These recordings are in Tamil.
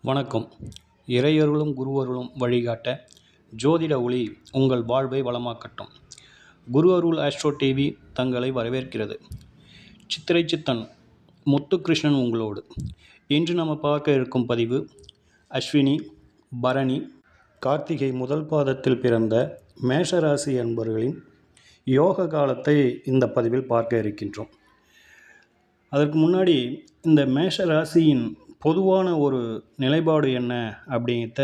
வணக்கம். இறையருளும் குருவருளும் வழிகாட்ட ஜோதிட ஒளி உங்கள் வாழ்வை வளமாக்கட்டும். குரு அருள் ஆஸ்ட்ரோ டிவி தங்களை வரவேற்கிறது. சித்திரை சித்தன் முத்துகிருஷ்ணன் உங்களோடு. இன்று நம்ம பார்க்க இருக்கும் பதிவு அஸ்வினி, பரணி, கார்த்திகை முதல் பாதத்தில் பிறந்த மேஷராசி அன்பர்களின் யோக காலத்தை இந்த பதிவில் பார்க்க இருக்கின்றோம். அதற்கு முன்னாடி இந்த மேஷராசியின் பொதுவான ஒரு நிலைப்பாடு என்ன அப்படிங்கிறத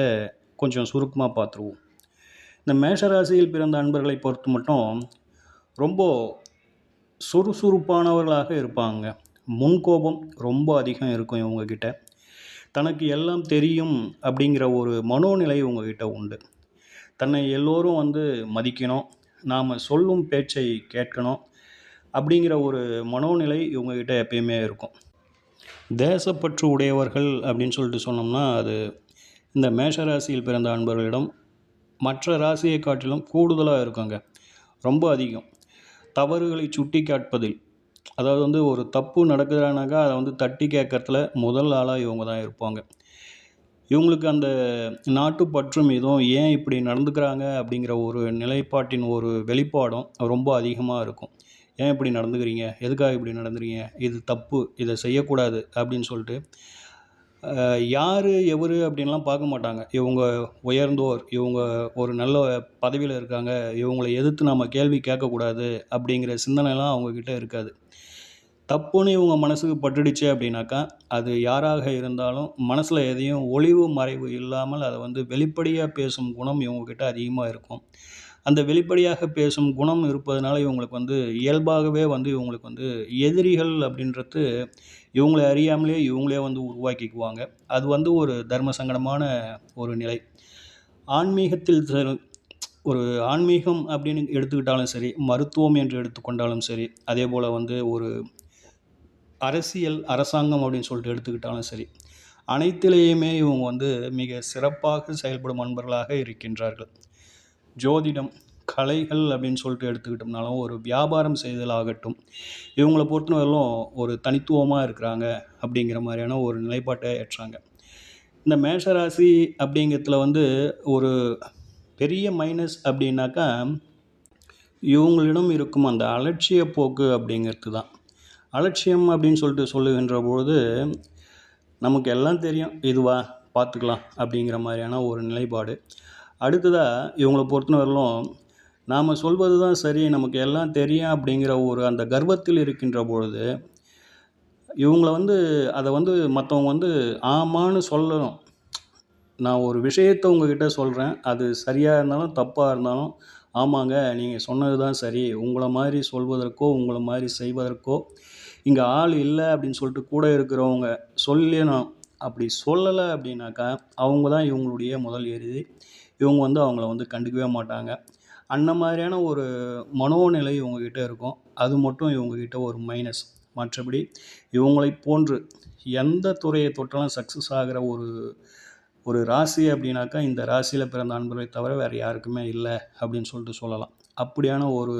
கொஞ்சம் சுருக்கமாக பார்த்துருவோம். இந்த மேஷராசியில் பிறந்த அன்பர்களை பொறுத்து மட்டும் ரொம்ப சுறுசுறுப்பானவர்களாக இருப்பாங்க. முன்கோபம் ரொம்ப அதிகம் இருக்கும் இவங்கக்கிட்ட. தனக்கு எல்லாம் தெரியும் அப்படிங்கிற ஒரு மனோநிலை இவங்கக்கிட்ட உண்டு. தன்னை எல்லோரும் மதிக்கணும், நாம் சொல்லும் பேச்சை கேட்கணும் அப்படிங்கிற ஒரு மனோநிலை இவங்கக்கிட்ட எப்பயுமே இருக்கும். தேசப்பற்று உடையவர்கள் அப்படின்னு சொல்லிட்டு சொன்னோம்னா அது இந்த மேஷராசியில் பிறந்த அன்பர்களிடம் மற்ற ராசியை காட்டிலும் கூடுதலாக இருக்காங்க. ரொம்ப அதிகம். தவறுகளை சுட்டி காட்பதில், அதாவது ஒரு தப்பு நடக்குதுனாக்கா அதை தட்டி கேட்கறதுல முதல் ஆளாக இவங்க தான் இருப்பாங்க. இவங்களுக்கு அந்த நாட்டுப்பற்றும் இதுவும் ஏன் இப்படி நடந்துக்கிறாங்க அப்படிங்கிற ஒரு நிலைப்பாட்டின் ஒரு வெளிப்பாடும் ரொம்ப அதிகமாக இருக்கும். ஏன் இப்படி நடந்துக்கிறீங்க, எதுக்காக இப்படி நடந்துக்கிறீங்க, இது தப்பு, இதை செய்யக்கூடாது அப்படின்னு சொல்லிட்டு யார் எவர் அப்படின்லாம் பார்க்க மாட்டாங்க. இவங்க உயர்ந்தோர், இவங்க ஒரு நல்ல பதவியில் இருக்காங்க, இவங்களை எதிர்த்து நம்ம கேள்வி கேட்கக்கூடாது அப்படிங்கிற சிந்தனைலாம் அவங்கக்கிட்ட இருக்காது. தப்புன்னு இவங்க மனசுக்கு பட்டுடுச்சு அப்படின்னாக்கா அது யாராக இருந்தாலும் மனசில் எதையும் ஒளிவு மறைவு இல்லாமல் அதை வெளிப்படையாக பேசும் குணம் இவங்கக்கிட்ட அதிகமாக இருக்கும். அந்த வெளிப்படையாக பேசும் குணம் இருப்பதனால இவங்களுக்கு இயல்பாகவே இவங்களுக்கு எதிரிகள் அப்படின்றது இவங்களை அறியாமலே இவங்களே உருவாக்கிக்குவாங்க. அது ஒரு தர்ம சங்கடமான ஒரு நிலை. ஆன்மீகத்தில் ஒரு ஆன்மீகம் அப்படின்னு எடுத்துக்கிட்டாலும் சரி, மருத்துவம் என்று எடுத்துக்கொண்டாலும் சரி, அதே போல் ஒரு அரசியல் அரசாங்கம் அப்படின்னு சொல்லிட்டு எடுத்துக்கிட்டாலும் சரி, அனைத்திலேயுமே இவங்க மிக சிறப்பாக செயல்படும் அன்பர்களாக இருக்கின்றார்கள். ஜோதிடம், கலைகள் அப்படின்னு சொல்லிட்டு எடுத்துக்கிட்டோம்னாலும், ஒரு வியாபாரம் செய்தல் ஆகட்டும், இவங்களை பொறுத்தவரையிலும் ஒரு தனித்துவமாக இருக்கிறாங்க அப்படிங்கிற மாதிரியான ஒரு நிலைப்பாட்டை ஏற்றாங்க. இந்த மேஷராசி அப்படிங்கிறதுல ஒரு பெரிய மைனஸ் அப்படின்னாக்கா இவங்களிடம் இருக்கும் அந்த அலட்சிய போக்கு அப்படிங்கிறது தான். அலட்சியம் அப்படின்னு சொல்லிட்டு சொல்லுகின்ற பொழுது நமக்கு எல்லாம் தெரியும், இதுவா பார்த்துக்கலாம் அப்படிங்கிற மாதிரியான ஒரு நிலைப்பாடு. அடுத்ததாக இவங்களை பொறுத்தவரையிலும் நாம் சொல்வது தான் சரி, நமக்கு எல்லாம் தெரியும் அப்படிங்கிற ஒரு அந்த கர்வத்தில் இருக்கின்ற பொழுது இவங்களை அதை மற்றவங்க ஆமான்னு சொல்லணும். நான் ஒரு விஷயத்தை உங்ககிட்ட சொல்கிறேன், அது சரியாக இருந்தாலும் தப்பாக இருந்தாலும் ஆமாங்க நீங்கள் சொன்னது தான் சரி, உங்களை மாதிரி சொல்வதற்கோ உங்களை மாதிரி செய்வதற்கோ இங்கே ஆள் இல்லை அப்படின்னு சொல்லிட்டு கூட இருக்கிறவங்க சொல்லணும். அப்படி சொல்லலை அப்படின்னாக்கா அவங்க தான் இவங்களுடைய முதல் எதிரி. இவங்க அவங்கள கண்டுக்கவே மாட்டாங்க. அந்த மாதிரியான ஒரு மனோநிலை இவங்கக்கிட்ட இருக்கும். அது மட்டும் இவங்கக்கிட்ட ஒரு மைனஸ். மற்றபடி இவங்களை போன்று எந்த துறையை தொட்டாலும் சக்ஸஸ் ஆகிற ஒரு ராசி அப்படின்னாக்கா இந்த ராசியில் பிறந்த அன்பர்களை தவிர வேறு யாருக்குமே இல்லை அப்படின்னு சொல்லிட்டு சொல்லலாம். அப்படியான ஒரு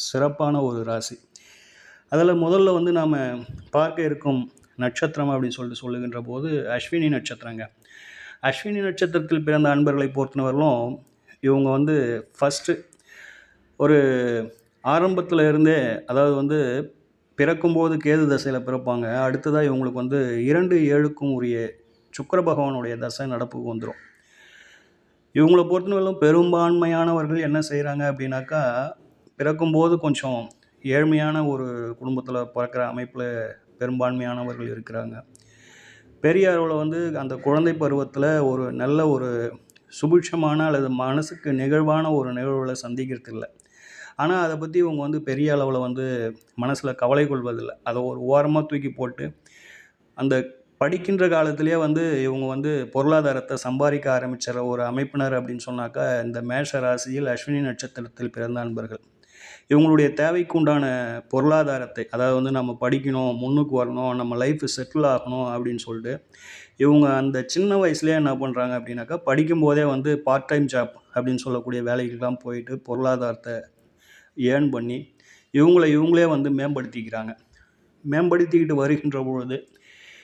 சிறப்பான ஒரு ராசி. அதில் முதல்ல நாம் பார்க்க இருக்கும் நட்சத்திரம் அப்படின்னு சொல்லிட்டு சொல்லுகின்ற போது அஸ்வினி நட்சத்திரங்க. அஸ்வினி நட்சத்திரத்தில் பிறந்த அன்பர்களை பொறுத்தவரையிலும் இவங்க ஃபஸ்ட்டு ஒரு ஆரம்பத்தில் இருந்தே, அதாவது பிறக்கும்போது கேது தசையில் பிறப்பாங்க. அடுத்ததாக இவங்களுக்கு 2-7க்கும் உரிய சுக்கிர பகவானுடைய தசை நடப்புக்கு வந்துடும். இவங்களை பொறுத்தவரையிலும் பெரும்பான்மையானவர்கள் என்ன செய்கிறாங்க அப்படின்னாக்கா, பிறக்கும்போது கொஞ்சம் ஏழ்மையான ஒரு குடும்பத்தில் பிறக்கிற அமைப்பில் பெரும்பான்மையானவர்கள் இருக்கிறாங்க. பெரிய அளவில் அந்த குழந்தை பருவத்தில் ஒரு நல்ல ஒரு சுபிட்சமான அல்லது மனசுக்கு நிகழ்வான ஒரு நிகழ்வுகளை சந்திக்கிறது இல்லை. ஆனால் அதை பற்றி இவங்க பெரிய அளவில் மனசில் கவலை கொள்வதில்லை. அதை ஒரு ஓரமாக தூக்கி போட்டு அந்த படிக்கின்ற காலத்திலே இவங்க பொருளாதாரத்தை சம்பாதிக்க ஆரம்பிச்சிட ஒரு அமைப்பினர் அப்படின்னு சொன்னாக்கா இந்த மேஷ ராசியில் அஸ்வினி நட்சத்திரத்தில் பிறந்த அன்பர்கள். இவங்களுடைய தேவைக்கு உண்டான பொருளாதாரத்தை, அதாவது நம்ம படிக்கணும், முன்னுக்கு வரணும், நம்ம லைஃப் செட்டில் ஆகணும் அப்படின்னு சொல்லிட்டு இவங்க அந்த சின்ன வயசுலேயே என்ன பண்ணுறாங்க அப்படின்னாக்கா படிக்கும்போதே பார்ட் டைம் ஜாப் அப்படின்னு சொல்லக்கூடிய வேலைக்கெல்லாம் போயிட்டு பொருளாதாரத்தை ஏர்ன் பண்ணி இவங்களே மேம்படுத்திக்கிறாங்க. மேம்படுத்திக்கிட்டு வருகின்ற பொழுது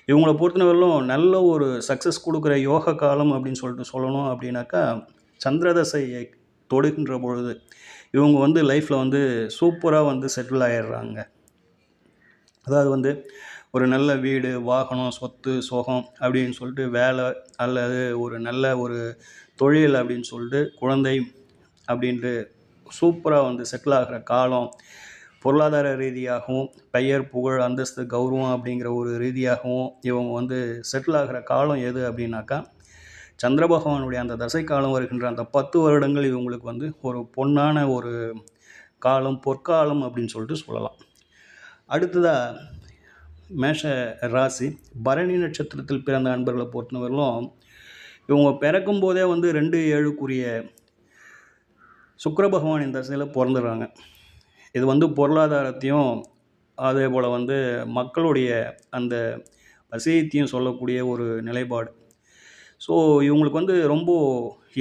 இவங்கள பொறுத்தவரையிலும் நல்ல ஒரு சக்ஸஸ் கொடுக்குற யோக காலம் அப்படின்னு சொல்லிட்டு சொல்லணும் அப்படின்னாக்கா, சந்திரதசையை தொடுகின்ற பொழுது இவங்க வந்து லைஃப்பில் வந்து சூப்பராக வந்து செட்டில் ஆயிடுறாங்க. அதாவது வந்து ஒரு நல்ல வீடு, வாகனம், சொத்து, சுகம் அப்படின்னு சொல்லிட்டு வேலை அல்லது ஒரு நல்ல ஒரு தொழில் அப்படின்னு சொல்லிட்டு குழந்தை அப்படின்ட்டு சூப்பராக வந்து செட்டில் ஆகிற காலம், பொருளாதார ரீதியாகவும் பெயர், புகழ், அந்தஸ்து, கௌரவம் அப்படிங்கிற ஒரு ரீதியாகவும் இவங்க வந்து செட்டில் ஆகிற காலம் எது அப்படின்னாக்கா, சந்திர பகவானுடைய அந்த தசை காலம் வருகின்ற அந்த 10 வருடங்கள் இவங்களுக்கு வந்து ஒரு பொன்னான ஒரு காலம், பொற்காலம் அப்படின்னு சொல்லிட்டு சொல்லலாம். அடுத்ததாக மேஷ ராசி பரணி நட்சத்திரத்தில் பிறந்த அன்பர்களை பொறுத்தவரையிலும் இவங்க பிறக்கும் போதே வந்து 2-7க்குரிய சுக்கிர பகவானின் தசையில் பிறந்துடுறாங்க. இது வந்து பொருளாதாரத்தையும் அதே போல் வந்து மக்களுடைய அந்த வசியத்தையும் சொல்லக்கூடிய ஒரு நிலைப்பாடு. ஸோ இவங்களுக்கு வந்து ரொம்ப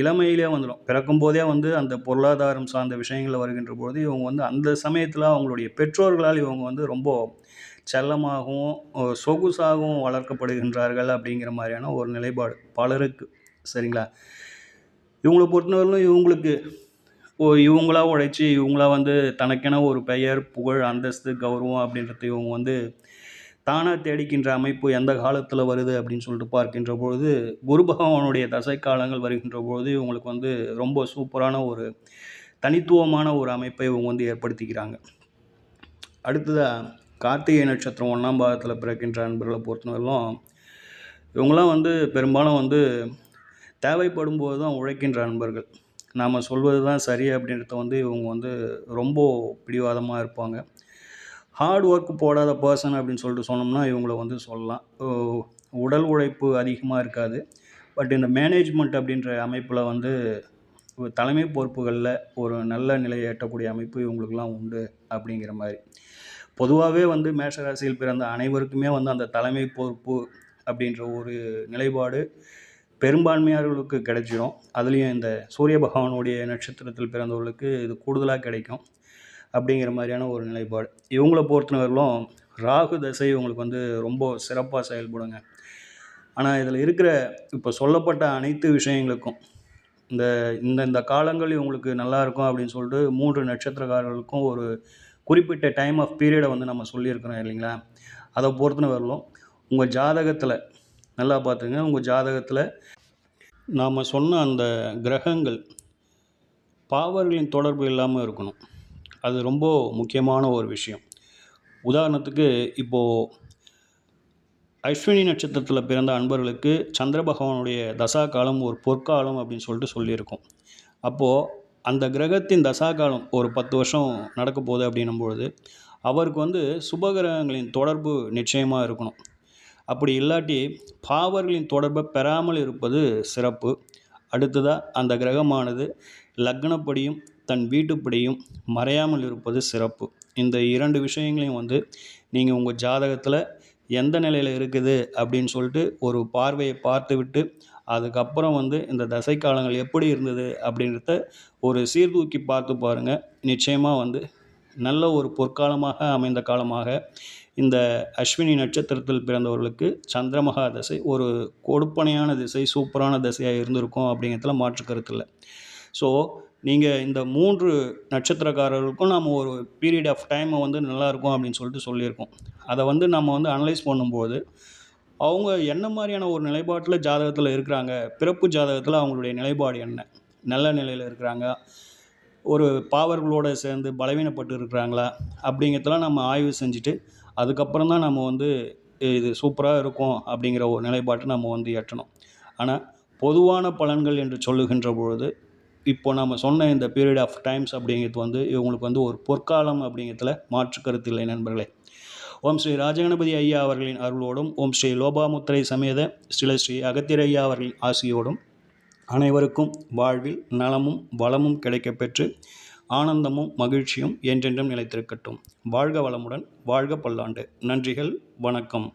இளமையிலே வந்துடும். பிறக்கும்போதே வந்து அந்த பொருளாதாரம் சார்ந்த விஷயங்களில் வருகின்ற பொழுது இவங்க வந்து அந்த சமயத்தில் அவங்களுடைய பெற்றோர்களால் இவங்க வந்து ரொம்ப செல்லமாகவும் சொகுசாகவும் வளர்க்கப்படுகின்றார்கள் அப்படிங்கிற மாதிரியான ஒரு நிலைப்பாடு பலருக்கு. சரிங்களா? இவங்கள பொறுத்தவரையிலும் இவங்களுக்கு இவங்களா உழைச்சி இவங்களா வந்து தனக்கென ஒரு பெயர், புகழ், அந்தஸ்து, கௌரவம் அப்படின்றது இவங்க வந்து தானாக தேடிக்கின்ற அமைப்பு எந்த காலத்தில் வருது அப்படின்னு சொல்லிட்டு பார்க்கின்ற பொழுது, குரு பகவானுடைய தசை காலங்கள் வருகின்ற பொழுது இவங்களுக்கு வந்து ரொம்ப சூப்பரான ஒரு தனித்துவமான ஒரு அமைப்பை இவங்க வந்து ஏற்படுத்திக்கிறாங்க. அடுத்ததாக கார்த்திகை நட்சத்திரம் 1ஆம் பாதத்தில் பிறக்கின்ற அன்பர்களை பொறுத்தவரையிலும் இவங்களாம் வந்து பெரும்பாலும் வந்து தேவைப்படும் போது தான் உழைக்கின்ற அன்பர்கள். நாம் சொல்வது தான் சரி அப்படின்றத வந்து இவங்க வந்து ரொம்ப பிடிவாதமாக இருப்பாங்க. ஹார்ட் ஒர்க் போடாத பர்சன் அப்படின்னு சொல்லிட்டு சொன்னோம்னா இவங்கள வந்து சொல்லலாம். உடல் உழைப்பு அதிகமாக இருக்காது. பட் இந்த மேனேஜ்மெண்ட் அப்படின்ற அமைப்பில் வந்து தலைமை பொறுப்புகளில் ஒரு நல்ல நிலையை எட்டக்கூடிய அமைப்பு இவங்களுக்கெல்லாம் உண்டு அப்படிங்கிற மாதிரி. பொதுவாகவே வந்து மேஷராசியில் பிறந்த அனைவருக்குமே வந்து அந்த தலைமை பொறுப்பு அப்படின்ற ஒரு நிலைப்பாடு பெரும்பான்மையாளர்களுக்கு கிடைச்சிடும். அதுலேயும் இந்த சூரிய பகவானுடைய நட்சத்திரத்தில் பிறந்தவர்களுக்கு இது கூடுதலாக கிடைக்கும் அப்படிங்கிற மாதிரியான ஒரு நிலைப்பாடு. இவங்கள பொறுத்தவரையிலும் ராகு தசை இவங்களுக்கு வந்து ரொம்ப சிறப்பாக செயல்படுங்க. ஆனால் இதில் இருக்கிற இப்போ சொல்லப்பட்ட அனைத்து விஷயங்களுக்கும் இந்த காலங்கள் இவங்களுக்கு நல்லாயிருக்கும் அப்படின்னு சொல்லிட்டு 3 நட்சத்திரக்காரர்களுக்கும் ஒரு குறிப்பிட்ட டைம் ஆஃப் பீரியடை வந்து நம்ம சொல்லியிருக்கிறோம் இல்லைங்களா? அதை பொறுத்தவரையிலும் உங்கள் ஜாதகத்தில் நல்லா பார்த்துங்க. உங்கள் ஜாதகத்தில் நாம் சொன்ன அந்த கிரகங்கள் பாவர்களின் தொடர்பு இல்லாமல் இருக்கணும். அது ரொம்ப முக்கியமான ஒரு விஷயம். உதாரணத்துக்கு இப்போது அஸ்வினி நட்சத்திரத்தில் பிறந்த அன்பர்களுக்கு சந்திர பகவானுடைய தசா காலம் ஒரு பொற்காலம் அப்படின்னு சொல்லிட்டு சொல்லியிருக்கோம். அப்போது அந்த கிரகத்தின் தசா காலம் ஒரு 10 வருஷம் நடக்க போகுது அப்படின்னும்பொழுது அவருக்கு வந்து சுபகிரகங்களின் தொடர்பு நிச்சயமாக இருக்கணும். அப்படி இல்லாட்டி பாவர்களின் தொடர்பை பெறாமல் இருப்பது சிறப்பு. அடுத்ததாக அந்த கிரகமானது லக்னப்படியும் தன் வீட்டுப்படியும் மறையாமல் இருப்பது சிறப்பு. இந்த 2 விஷயங்களையும் வந்து நீங்கள் உங்கள் ஜாதகத்தில் எந்த நிலையில் இருக்குது அப்படின்னு சொல்லிட்டு ஒரு பார்வையை பார்த்துவிட்டு அதுக்கப்புறம் வந்து இந்த தசை காலங்கள் எப்படி இருந்தது அப்படின்றத ஒரு சீர்தூக்கி பார்த்து பாருங்கள். நிச்சயமாக வந்து நல்ல ஒரு பொற்காலமாக அமைந்த காலமாக இந்த அஸ்வினி நட்சத்திரத்தில் பிறந்தவர்களுக்கு சந்திரமகா தசை ஒரு கொடுப்பனையான திசை, சூப்பரான திசையாக இருந்திருக்கும் அப்படிங்கிறதுல மாற்று கருத்து இல்லை. ஸோ நீங்கள் இந்த 3 நட்சத்திரக்காரர்களுக்கும் நம்ம ஒரு பீரியட் ஆஃப் டைமை வந்து நல்லாயிருக்கும் அப்படின்னு சொல்லிட்டு சொல்லியிருக்கோம். அதை வந்து நம்ம வந்து அனலைஸ் பண்ணும்போது அவங்க என்ன மாதிரியான ஒரு நிலைப்பாட்டில் ஜாதகத்தில் இருக்கிறாங்க, பிறப்பு ஜாதகத்தில் அவங்களுடைய நிலைப்பாடு என்ன, நல்ல நிலையில் இருக்கிறாங்க, ஒரு பாவர்களோடு சேர்ந்து பலவீனப்பட்டு இருக்கிறாங்களா அப்படிங்கிறதெல்லாம் நம்ம ஆய்வு செஞ்சுட்டு அதுக்கப்புறம் தான் நம்ம வந்து இது சூப்பராக இருக்கும் அப்படிங்கிற ஒரு நிலைப்பாட்டை நம்ம வந்து எட்டணும். ஆனால் பொதுவான பலன்கள் என்று சொல்லுகின்ற பொழுது இப்போ நம்ம சொன்ன இந்த பீரியட் ஆஃப் டைம்ஸ் அப்படிங்கிறது வந்து இவங்களுக்கு வந்து ஒரு பொற்காலம் அப்படிங்கிறதுல மாற்று கருத்து இல்லை நண்பர்களே. ஓம் ஸ்ரீ ராஜகணபதி ஐயா அவர்களின் அருளோடும் ஓம் ஸ்ரீ லோபாமுத்திரை சமேத ஸ்ரீ அகத்தியர் ஐயா அவர்களின் ஆசியோடும் அனைவருக்கும் வாழ்வில் நலமும் வளமும் கிடைக்கப்பெற்று ஆனந்தமும் மகிழ்ச்சியும் என்றென்றும் நிலைத்திருக்கட்டும். வாழ்க வளமுடன், வாழ்க பல்லாண்டு. நன்றிகள், வணக்கம்.